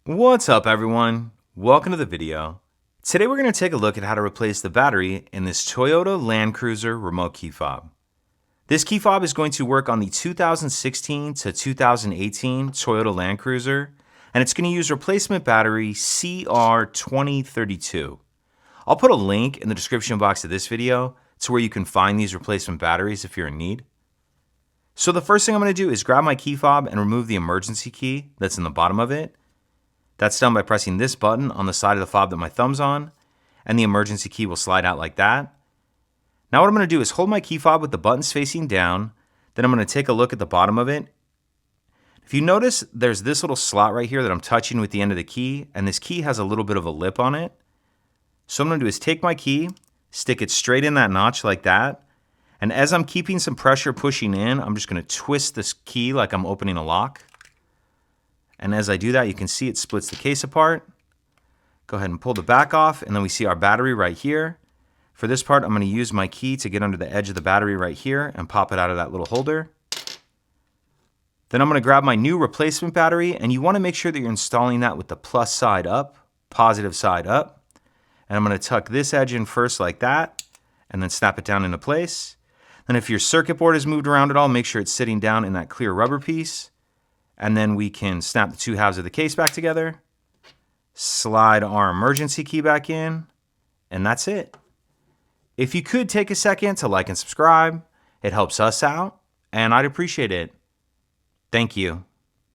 What's up everyone? Welcome to the video. Today we're going to take a look at how to replace the battery in this Toyota Land Cruiser remote key fob. This key fob is going to work on the 2016 to 2018 Toyota Land Cruiser, and it's going to use replacement battery CR2032. I'll put a link in the description box of this video to where you can find these replacement batteries if you're in need. So the first thing I'm going to do is grab my key fob and remove the emergency key that's in the bottom of it. That's done by pressing this button on the side of the fob that my thumb's on, and the emergency key will slide out like that. Now what I'm going to do is hold my key fob with the buttons facing down, then I'm going to take a look at the bottom of it. If you notice, there's this little slot right here that I'm touching with the end of the key, and this key has a little bit of a lip on it. So what I'm going to do is take my key, stick it straight in that notch like that, and as I'm keeping some pressure pushing in, I'm just going to twist this key like I'm opening a lock. And as I do that, you can see it splits the case apart. Go ahead and pull the back off, and then we see our battery right here. For this part, I'm going to use my key to get under the edge of the battery right here and pop it out of that little holder. Then I'm going to grab my new replacement battery, and you want to make sure that you're installing that with the plus side up, positive side up. And I'm going to tuck this edge in first like that, and then snap it down into place. Then if your circuit board is moved around at all, make sure it's sitting down in that clear rubber piece. And then we can snap the two halves of the case back together, slide our emergency key back in, and that's it. If you could take a second to like and subscribe, it helps us out, and I'd appreciate it. Thank you.